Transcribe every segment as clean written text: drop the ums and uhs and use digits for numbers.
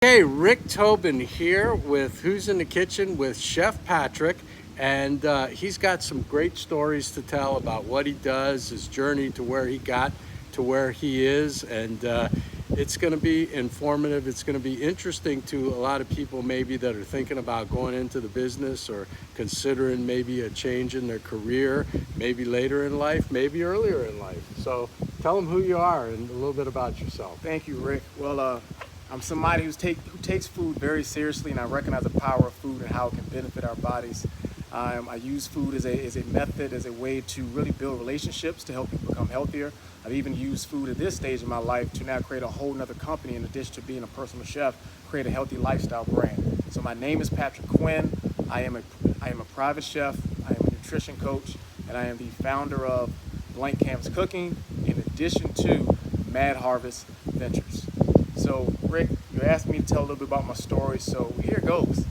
Hey, Rick Tobin here with Who's in the Kitchen with Chef Patrick, and he's got some great stories to tell about what he does, his journey to where he got to where he is, and it's going to be informative. It's going to be interesting to a lot of people maybe that are thinking about going into the business or considering maybe a change in their career, maybe later in life, maybe earlier in life. So tell them who you are and a little bit about yourself. Thank you, Rick. Well, I'm somebody who takes food very seriously, and I recognize the power of food and how it can benefit our bodies. I use food as a method, as a way to really build relationships to help people become healthier. I've even used food at this stage in my life to now create a whole nother company in addition to being a personal chef, create a healthy lifestyle brand. So my name is Patrick Quinn. I am a private chef. I am a nutrition coach, and I am the founder of Blank Canvas Cooking, in addition to Mad Harvest Ventures. So, Rick, you asked me to tell a little bit about my story, so here goes.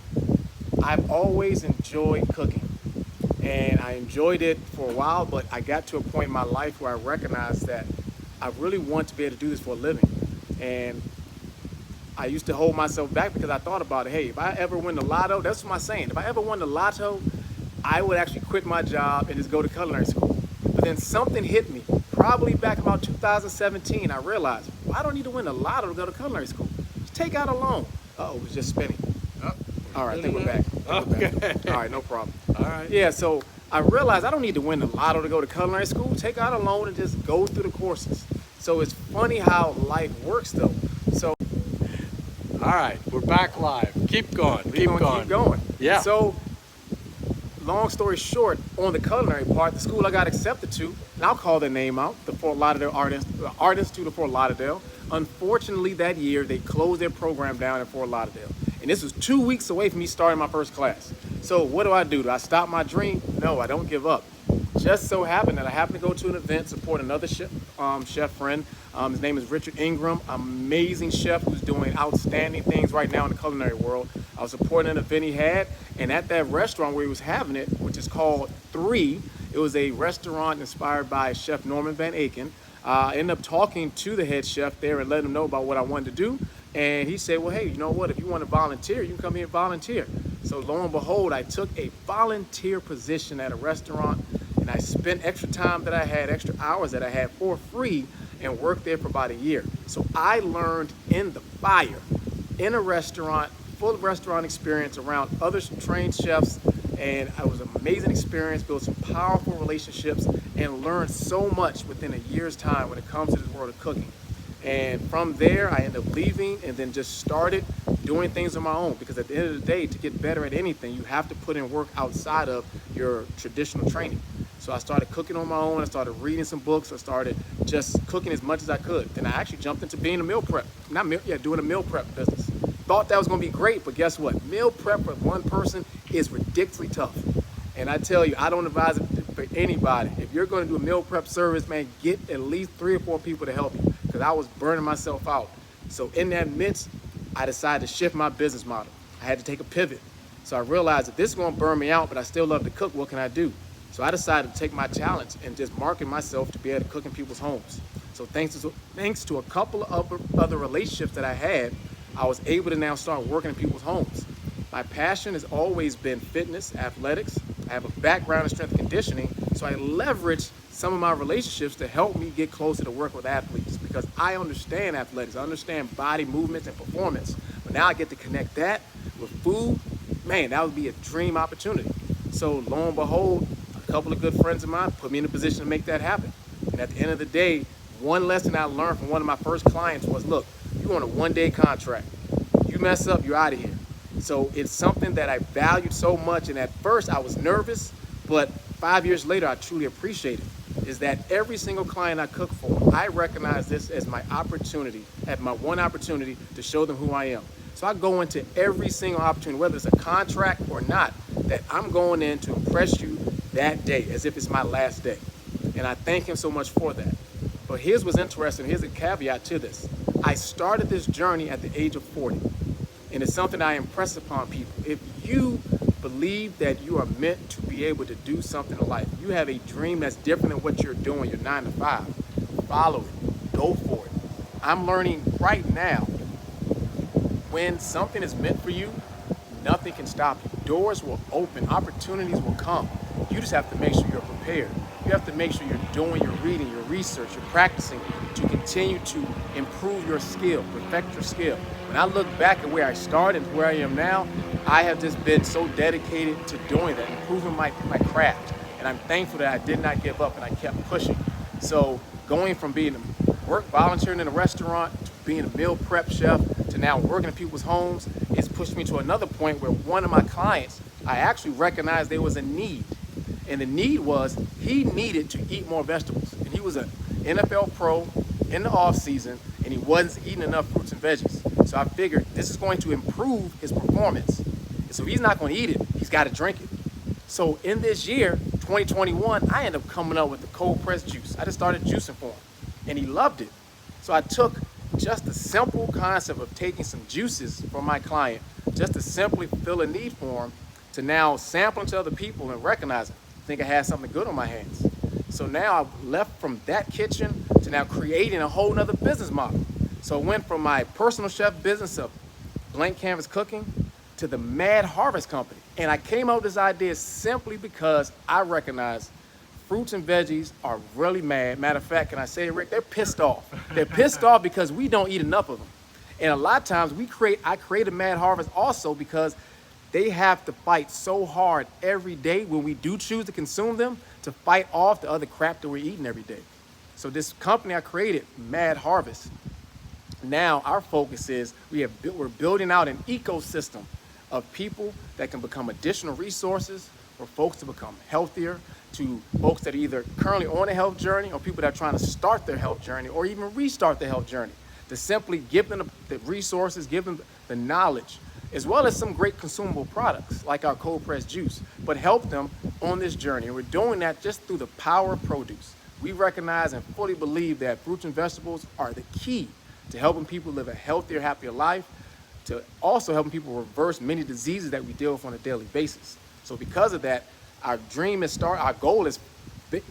I've always enjoyed cooking, and I enjoyed it for a while, but I got to a point in my life where I recognized that I really want to be able to do this for a living. And I used to hold myself back because I thought about it. Hey, if I ever win the lotto, that's my saying. If I ever won the lotto, I would actually quit my job and just go to culinary school. But then something hit me. Probably back about 2017, I realized, well, I don't need to win the lotto to go to culinary school. Just take out a loan. Uh-oh, it was just spinning. Oh, all right, I think we're back. Okay. All right, no problem. All right. Yeah, so I realized I don't need to win the lotto to go to culinary school. Take out a loan and just go through the courses. So it's funny how life works, though. So All right, we're back live. Keep going. Keep going. keep going. Yeah. So long story short, on the culinary part, the school I got accepted to, and I'll call their name out, the Fort Lauderdale Art Institute of Fort Lauderdale. Unfortunately, that year, they closed their program down in Fort Lauderdale. And this was 2 weeks away from me starting my first class. So what do? Do I stop my dream? No, I don't give up. Just so happened that I happened to go to an event, support another chef friend. His name is Richard Ingram, amazing chef who's doing outstanding things right now in the culinary world. I was supporting an event he had, and at that restaurant where he was having it, which is called Three, it was a restaurant inspired by Chef Norman Van Aken. I ended up talking to the head chef there and letting him know about what I wanted to do. And he said, well, hey, you know what? If you want to volunteer, you can come here and volunteer. So lo and behold, I took a volunteer position at a restaurant, and I spent extra time that I had, extra hours that I had for free, and worked there for about a year. So I learned in the fire, in a restaurant, full of restaurant experience around other trained chefs, and it was an amazing experience, built some powerful relationships, and learned so much within a year's time when it comes to this world of cooking. And from there, I ended up leaving and then just started doing things on my own, because at the end of the day, to get better at anything, you have to put in work outside of your traditional training. So I started cooking on my own. I started reading some books. I started just cooking as much as I could. Then I actually jumped into being a meal prep. Doing a meal prep business. Thought that was going to be great, but guess what? Meal prep for one person is ridiculously tough. And I tell you, I don't advise it for anybody. If you're going to do a meal prep service, man, get at least 3 or 4 people to help you, because I was burning myself out. So in that midst, I decided to shift my business model. I had to take a pivot. So I realized that this is going to burn me out, but I still love to cook. What can I do? So I decided to take my talents and just market myself to be able to cook in people's homes. So thanks to a couple of other relationships that I had, I was able to now start working in people's homes. My passion has always been fitness, athletics. I have a background in strength and conditioning, so I leverage some of my relationships to help me get closer to work with athletes, because I understand athletics, I understand body movements and performance. But now I get to connect that with food. Man, that would be a dream opportunity. So lo and behold, a couple of good friends of mine put me in a position to make that happen. And at the end of the day, one lesson I learned from one of my first clients was, look, you're on a 1-day contract. You mess up, you're out of here. So it's something that I valued so much, and at first I was nervous, but 5 years later I truly appreciate it, is that every single client I cook for, I recognize this as my opportunity, as my one opportunity to show them who I am. So I go into every single opportunity, whether it's a contract or not, that I'm going in to impress you that day, as if it's my last day. And I thank him so much for that. But here's what's interesting, here's a caveat to this. I started this journey at the age of 40. And it's something I impress upon people. If you believe that you are meant to be able to do something in life, you have a dream that's different than what you're doing, your 9 to 5, follow it, go for it. I'm learning right now when something is meant for you, nothing can stop you. Doors will open, opportunities will come. You just have to make sure you're prepared. You have to make sure you're doing your reading, your research, you're practicing to continue to improve your skill, perfect your skill. When I look back at where I started and where I am now, I have just been so dedicated to doing that, improving my craft. And I'm thankful that I did not give up and I kept pushing. So going from being volunteering in a restaurant to being a meal prep chef to now working in people's homes, it's pushed me to another point where one of my clients, I actually recognized there was a need. And the need was he needed to eat more vegetables. And he was an NFL pro in the off season and he wasn't eating enough fruits and veggies. So I figured this is going to improve his performance. And so he's not going to eat it, he's got to drink it. So in this year, 2021, I ended up coming up with the cold pressed juice. I just started juicing for him and he loved it. So I took just the simple concept of taking some juices for my client, just to simply fill a need for him, to now sampling to other people and recognizing, I think I had something good on my hands. So now I've left from that kitchen to now creating a whole nother business model. So I went from my personal chef business of Blank Canvas Cooking to the Mad Harvest Company. And I came up with this idea simply because I recognize fruits and veggies are really mad. Matter of fact, can I say it, Rick? They're pissed off. They're pissed off because we don't eat enough of them. And a lot of times I create a Mad Harvest also because they have to fight so hard every day when we do choose to consume them to fight off the other crap that we're eating every day. So this company I created, Mad Harvest, now our focus is we're building out an ecosystem of people that can become additional resources for folks to become healthier, to folks that are either currently on a health journey or people that are trying to start their health journey or even restart their health journey, to simply give them the resources, give them the knowledge, as well as some great consumable products like our cold pressed juice, but help them on this journey. And we're doing that just through the power of produce. We recognize and fully believe that fruits and vegetables are the key to helping people live a healthier, happier life, to also helping people reverse many diseases that we deal with on a daily basis. So because of that, our goal has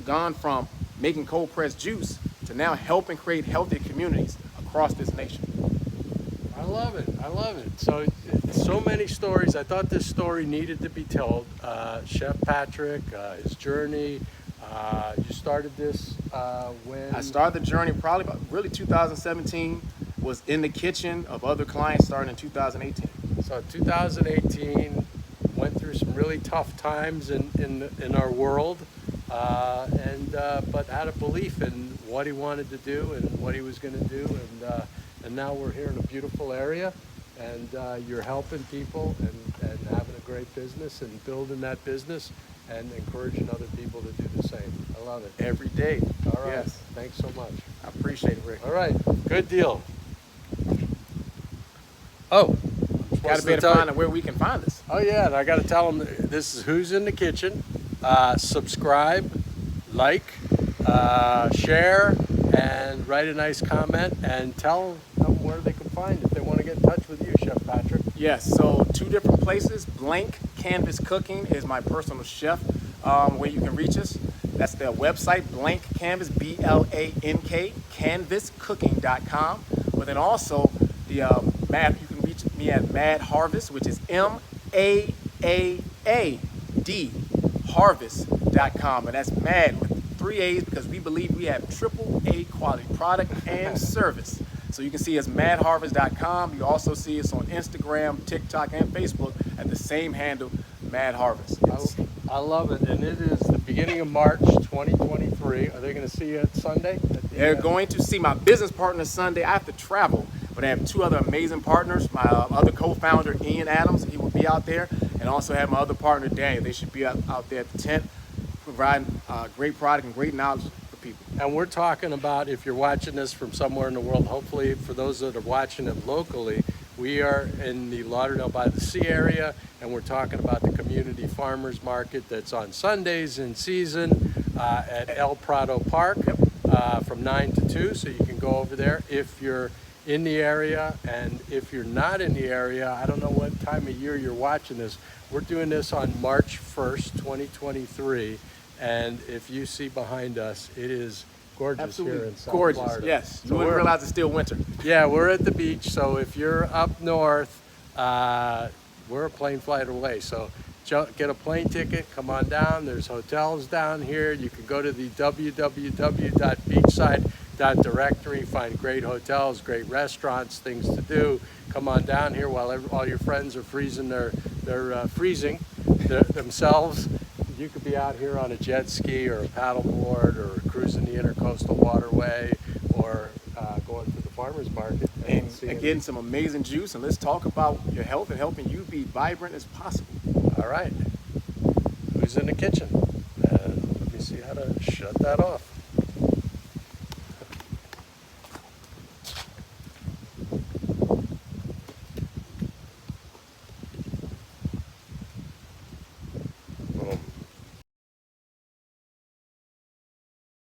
gone from making cold pressed juice to now helping create healthier communities across this nation. I love it. I love it. So many stories. I thought this story needed to be told. Chef Patrick, his journey. You started this when? I started the journey probably about really 2017. Was in the kitchen of other clients starting in 2018. So 2018, went through some really tough times in our world, but had a belief in what he wanted to do and what he was going to do, and now we're here in a beautiful area, and you're helping people and having a great business and building that business and encouraging other people to do the same. I love it. Every day. All right. Yes. Thanks so much. I appreciate it, Rick. All right. Good deal. Oh. Got to be able to find out where we can find this. Oh yeah, and I got to tell them this is Who's in the Kitchen. Subscribe, like, share, and write a nice comment, and tell them where they can find if they want to get in touch with you, Chef Patrick. Yes, so 2 different places. Blank Canvas Cooking is my personal chef where you can reach us. That's the website, Blank Canvas, BLANK, canvascooking.com. But then also you can reach me at Mad Harvest, which is MAAAD harvest.com. And that's Mad with 3 A's because we believe we have AAA quality product and service. So you can see us madharvest.com. You also see us on Instagram, TikTok, and Facebook at the same handle, Mad Harvest. I love it, and it is the beginning of March 2023. Are they going to see you at Sunday? They're going to see my business partner Sunday. I have to travel, but I have 2 other amazing partners. My other co-founder, Ian Adams, he will be out there, and also have my other partner, Daniel. They should be out there at the tent, providing great product and great knowledge for people. And we're talking about, if you're watching this from somewhere in the world, hopefully for those that are watching it locally, we are in the Lauderdale by the Sea area, and we're talking about the community farmers market that's on Sundays in season at El Prado Park from 9 to 2, so you can go over there if you're in the area. And if you're not in the area, I don't know what time of year you're watching this. We're doing this on March 1st, 2023, and if you see behind us, it is gorgeous here in South gorgeous. Florida. Yes, So you wouldn't realize it's still winter. yeah, we're at the beach. So if you're up north, we're a plane flight away. So get a plane ticket, come on down. There's hotels down here. You can go to the www.beachside.directory, find great hotels, great restaurants, things to do. Come on down here while all your friends are freezing themselves. You could be out here on a jet ski or a paddleboard or cruising the intercoastal waterway or going to the farmer's market And getting some amazing juice. And let's talk about your health and helping you be vibrant as possible. All right. Who's in the kitchen? And let me see how to shut that off.